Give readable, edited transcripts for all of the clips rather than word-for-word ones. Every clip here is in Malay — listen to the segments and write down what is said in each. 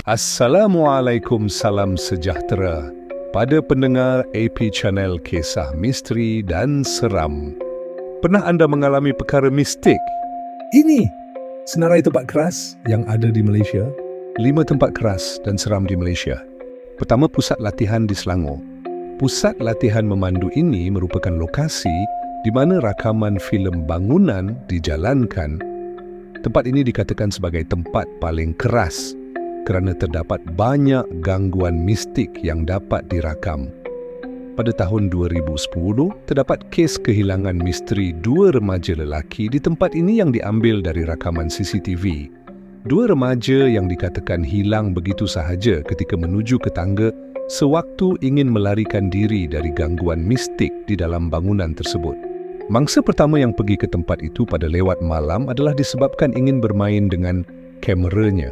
Assalamualaikum, salam sejahtera pada pendengar AP Channel Kisah Misteri dan Seram. Pernah anda mengalami perkara mistik? Ini senarai tempat keras yang ada di Malaysia. 5 tempat keras dan seram di Malaysia. Pertama, pusat latihan di Selangor. Pusat latihan memandu ini merupakan lokasi di mana rakaman filem bangunan dijalankan. Tempat ini dikatakan sebagai tempat paling keras kerana terdapat banyak gangguan mistik yang dapat dirakam. Pada tahun 2010, terdapat kes kehilangan misteri 2 remaja lelaki di tempat ini yang diambil dari rakaman CCTV. 2 remaja yang dikatakan hilang begitu sahaja ketika menuju ke tangga sewaktu ingin melarikan diri dari gangguan mistik di dalam bangunan tersebut. Mangsa pertama yang pergi ke tempat itu pada lewat malam adalah disebabkan ingin bermain dengan kameranya.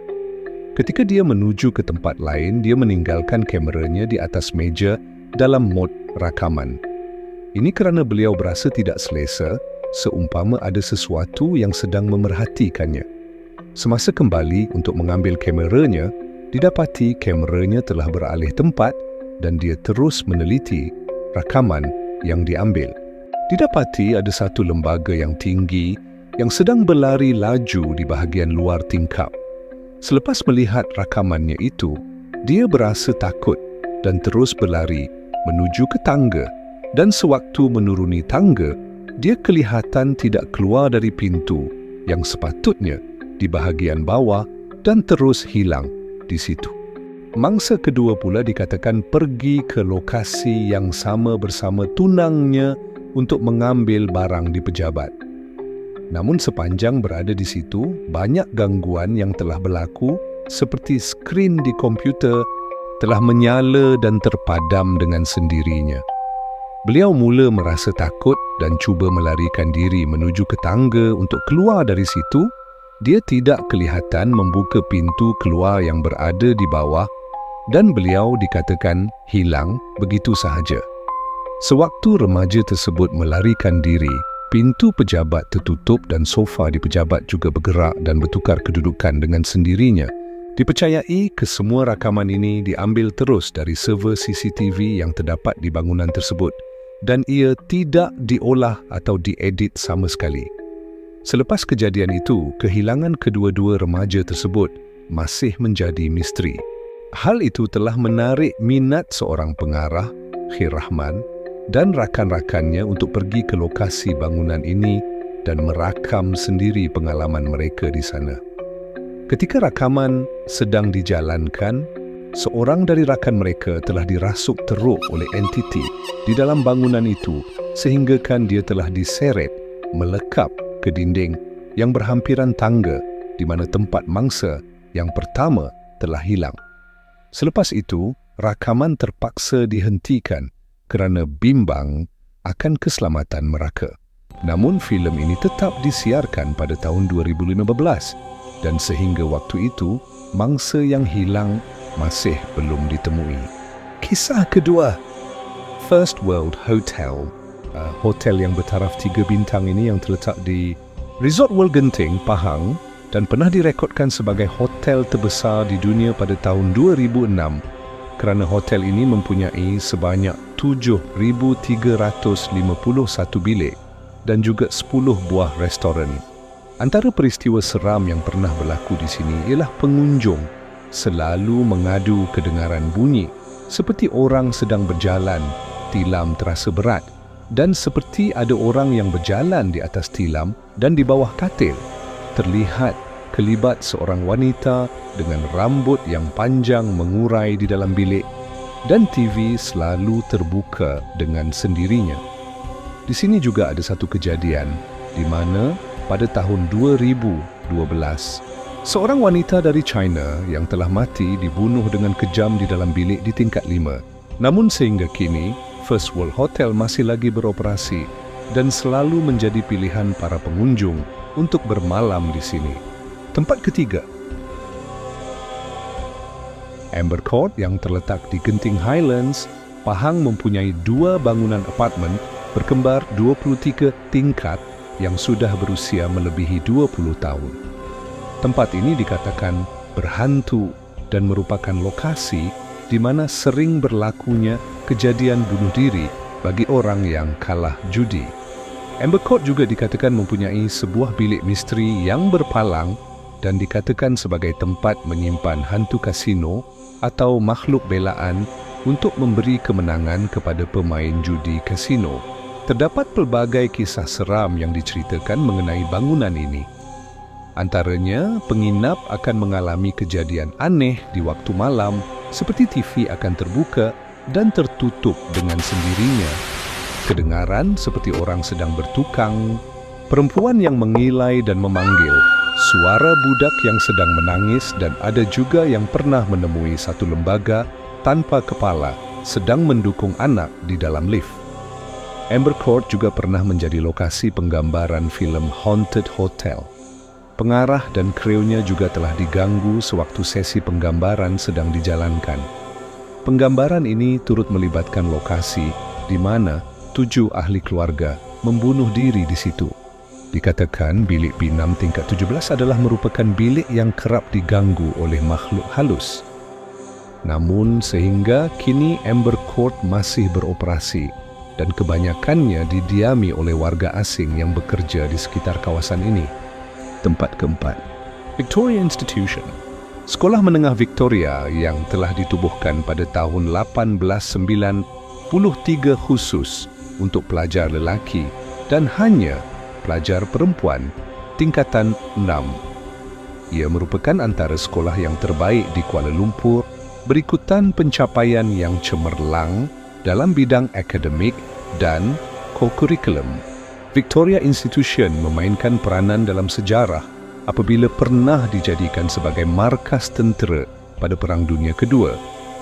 Ketika dia menuju ke tempat lain, dia meninggalkan kameranya di atas meja dalam mod rakaman. Ini kerana beliau berasa tidak selesa, seumpama ada sesuatu yang sedang memerhatikannya. Semasa kembali untuk mengambil kameranya, didapati kameranya telah beralih tempat dan dia terus meneliti rakaman yang diambil. Didapati ada satu lembaga yang tinggi yang sedang berlari laju di bahagian luar tingkap. Selepas melihat rakamannya itu, dia berasa takut dan terus berlari menuju ke tangga, dan sewaktu menuruni tangga, dia kelihatan tidak keluar dari pintu yang sepatutnya di bahagian bawah dan terus hilang di situ. Mangsa kedua pula dikatakan pergi ke lokasi yang sama bersama tunangnya untuk mengambil barang di pejabat. Namun sepanjang berada di situ, banyak gangguan yang telah berlaku seperti skrin di komputer telah menyala dan terpadam dengan sendirinya. Beliau mula merasa takut dan cuba melarikan diri menuju ke tangga untuk keluar dari situ. Dia tidak kelihatan membuka pintu keluar yang berada di bawah dan beliau dikatakan hilang begitu sahaja. Sewaktu remaja tersebut melarikan diri, pintu pejabat tertutup dan sofa di pejabat juga bergerak dan bertukar kedudukan dengan sendirinya. Dipercayai kesemua rakaman ini diambil terus dari server CCTV yang terdapat di bangunan tersebut dan ia tidak diolah atau diedit sama sekali. Selepas kejadian itu, kehilangan kedua-dua remaja tersebut masih menjadi misteri. Hal itu telah menarik minat seorang pengarah, Khair Rahman, dan rakan-rakannya untuk pergi ke lokasi bangunan ini dan merakam sendiri pengalaman mereka di sana. Ketika rakaman sedang dijalankan, seorang dari rakan mereka telah dirasuk teruk oleh entiti di dalam bangunan itu sehinggakan dia telah diseret melekap ke dinding yang berhampiran tangga di mana tempat mangsa yang pertama telah hilang. Selepas itu, rakaman terpaksa dihentikan kerana bimbang akan keselamatan mereka. Namun filem ini tetap disiarkan pada tahun 2015 dan sehingga waktu itu mangsa yang hilang masih belum ditemui. Kisah kedua, First World Hotel. Hotel yang bertaraf 3 bintang ini yang terletak di Resort World Genting, Pahang dan pernah direkodkan sebagai hotel terbesar di dunia pada tahun 2006 kerana hotel ini mempunyai sebanyak 7,351 bilik dan juga 10 buah restoran. Antara peristiwa seram yang pernah berlaku di sini ialah pengunjung selalu mengadu kedengaran bunyi seperti orang sedang berjalan, tilam terasa berat dan seperti ada orang yang berjalan di atas tilam dan di bawah katil. Terlihat kelibat seorang wanita dengan rambut yang panjang mengurai di dalam bilik dan TV selalu terbuka dengan sendirinya. Di sini juga ada satu kejadian di mana pada tahun 2012 seorang wanita dari China yang telah mati dibunuh dengan kejam di dalam bilik di tingkat 5. Namun sehingga kini First World Hotel masih lagi beroperasi dan selalu menjadi pilihan para pengunjung untuk bermalam di sini. Tempat ketiga, Amber Court yang terletak di Genting Highlands, Pahang mempunyai 2 bangunan apartmen berkembar 23 tingkat yang sudah berusia melebihi 20 tahun. Tempat ini dikatakan berhantu dan merupakan lokasi di mana sering berlakunya kejadian bunuh diri bagi orang yang kalah judi. Amber Court juga dikatakan mempunyai sebuah bilik misteri yang berpalang dan dikatakan sebagai tempat menyimpan hantu kasino atau makhluk belaan untuk memberi kemenangan kepada pemain judi kasino. Terdapat pelbagai kisah seram yang diceritakan mengenai bangunan ini. Antaranya, penginap akan mengalami kejadian aneh di waktu malam seperti TV akan terbuka dan tertutup dengan sendirinya. Kedengaran seperti orang sedang bertukang, perempuan yang mengilai dan memanggil, suara budak yang sedang menangis dan ada juga yang pernah menemui satu lembaga tanpa kepala sedang mendukung anak di dalam lift. Amber Court juga pernah menjadi lokasi penggambaran filem Haunted Hotel. Pengarah dan krunya juga telah diganggu sewaktu sesi penggambaran sedang dijalankan. Penggambaran ini turut melibatkan lokasi di mana 7 ahli keluarga membunuh diri di situ. Dikatakan bilik B6 tingkat 17 adalah merupakan bilik yang kerap diganggu oleh makhluk halus. Namun sehingga kini Amber Court masih beroperasi dan kebanyakannya didiami oleh warga asing yang bekerja di sekitar kawasan ini. Tempat keempat, Victoria Institution, sekolah menengah Victoria yang telah ditubuhkan pada tahun 1893 khusus untuk pelajar lelaki dan hanya pelajar perempuan tingkatan 6. Ia merupakan antara sekolah yang terbaik di Kuala Lumpur berikutan pencapaian yang cemerlang dalam bidang akademik dan co-curriculum. Victoria Institution memainkan peranan dalam sejarah apabila pernah dijadikan sebagai markas tentera pada Perang Dunia Kedua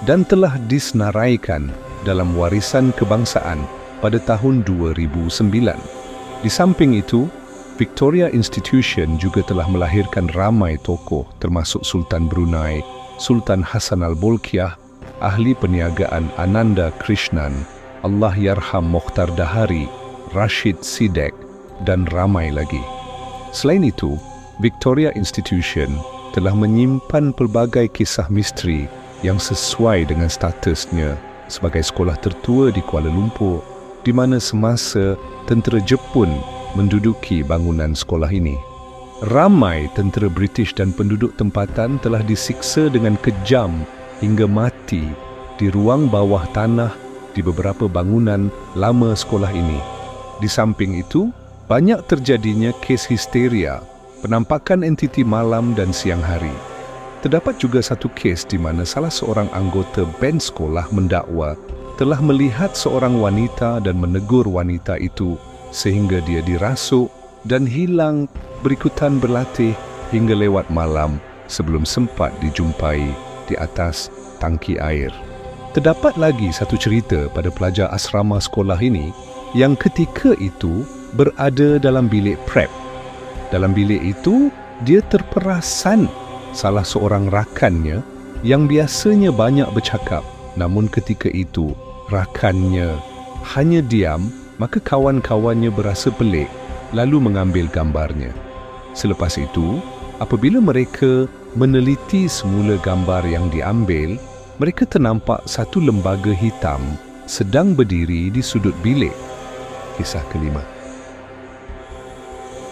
dan telah disenaraikan dalam warisan kebangsaan pada tahun 2009. Di samping itu, Victoria Institution juga telah melahirkan ramai tokoh termasuk Sultan Brunei, Sultan Hassan Al-Bolkiah, ahli perniagaan Ananda Krishnan, Allahyarham Mokhtar Dahari, Rashid Sidek dan ramai lagi. Selain itu, Victoria Institution telah menyimpan pelbagai kisah misteri yang sesuai dengan statusnya sebagai sekolah tertua di Kuala Lumpur, di mana semasa tentera Jepun menduduki bangunan sekolah ini. Ramai tentera British dan penduduk tempatan telah disiksa dengan kejam hingga mati di ruang bawah tanah di beberapa bangunan lama sekolah ini. Di samping itu, banyak terjadinya kes histeria, penampakan entiti malam dan siang hari. Terdapat juga satu kes di mana salah seorang anggota band sekolah mendakwa telah melihat seorang wanita dan menegur wanita itu sehingga dia dirasuk dan hilang berikutan berlatih hingga lewat malam sebelum sempat dijumpai di atas tangki air. Terdapat lagi satu cerita pada pelajar asrama sekolah ini yang ketika itu berada dalam bilik prep. Dalam bilik itu, dia terperasan salah seorang rakannya yang biasanya banyak bercakap. Namun ketika itu, rakannya hanya diam, maka kawan-kawannya berasa pelik lalu mengambil gambarnya. Selepas itu, apabila mereka meneliti semula gambar yang diambil, mereka ternampak satu lembaga hitam sedang berdiri di sudut bilik. Kisah kelima,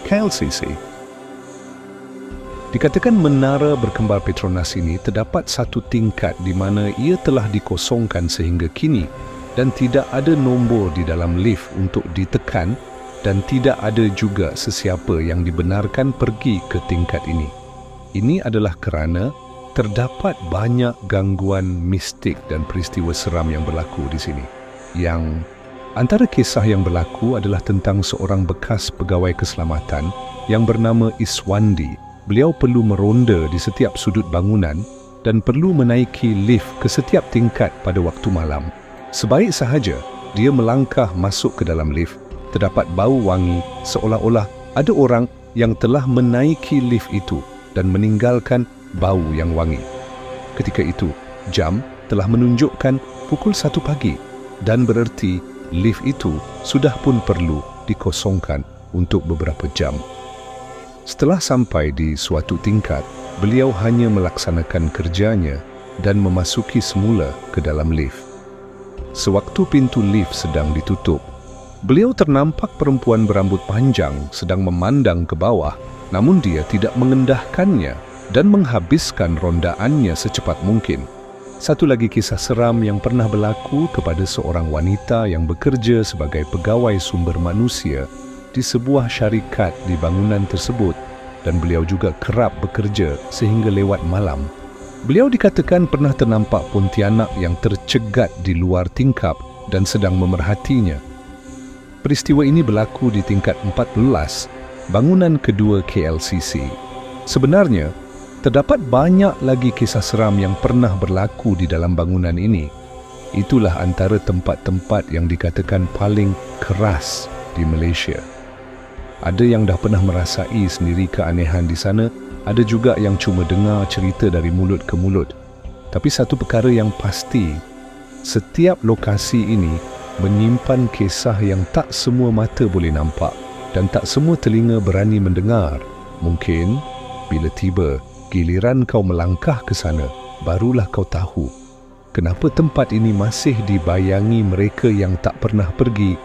KLCC. Dikatakan menara berkembar Petronas ini terdapat satu tingkat di mana ia telah dikosongkan sehingga kini dan tidak ada nombor di dalam lift untuk ditekan dan tidak ada juga sesiapa yang dibenarkan pergi ke tingkat ini. Ini adalah kerana terdapat banyak gangguan mistik dan peristiwa seram yang berlaku di sini. Yang antara kisah yang berlaku adalah tentang seorang bekas pegawai keselamatan yang bernama Iswandi. Beliau perlu meronda di setiap sudut bangunan dan perlu menaiki lift ke setiap tingkat pada waktu malam. Sebaik sahaja dia melangkah masuk ke dalam lift, terdapat bau wangi seolah-olah ada orang yang telah menaiki lift itu dan meninggalkan bau yang wangi. Ketika itu, jam telah menunjukkan pukul 1 pagi dan bererti lift itu sudah pun perlu dikosongkan untuk beberapa jam. Setelah sampai di suatu tingkat, beliau hanya melaksanakan kerjanya dan memasuki semula ke dalam lift. Sewaktu pintu lift sedang ditutup, beliau ternampak perempuan berambut panjang sedang memandang ke bawah, namun dia tidak mengendahkannya dan menghabiskan rondaannya secepat mungkin. Satu lagi kisah seram yang pernah berlaku kepada seorang wanita yang bekerja sebagai pegawai sumber manusia di sebuah syarikat di bangunan tersebut, dan beliau juga kerap bekerja sehingga lewat malam. Beliau dikatakan pernah ternampak pontianak yang tercegat di luar tingkap dan sedang memerhatinya. Peristiwa ini berlaku di tingkat 14, bangunan kedua KLCC. Sebenarnya, terdapat banyak lagi kisah seram yang pernah berlaku di dalam bangunan ini. Itulah antara tempat-tempat yang dikatakan paling keras di Malaysia. Ada yang dah pernah merasai sendiri keanehan di sana, ada juga yang cuma dengar cerita dari mulut ke mulut. Tapi satu perkara yang pasti, setiap lokasi ini menyimpan kisah yang tak semua mata boleh nampak dan tak semua telinga berani mendengar. Mungkin bila tiba giliran kau melangkah ke sana, barulah kau tahu kenapa tempat ini masih dibayangi mereka yang tak pernah pergi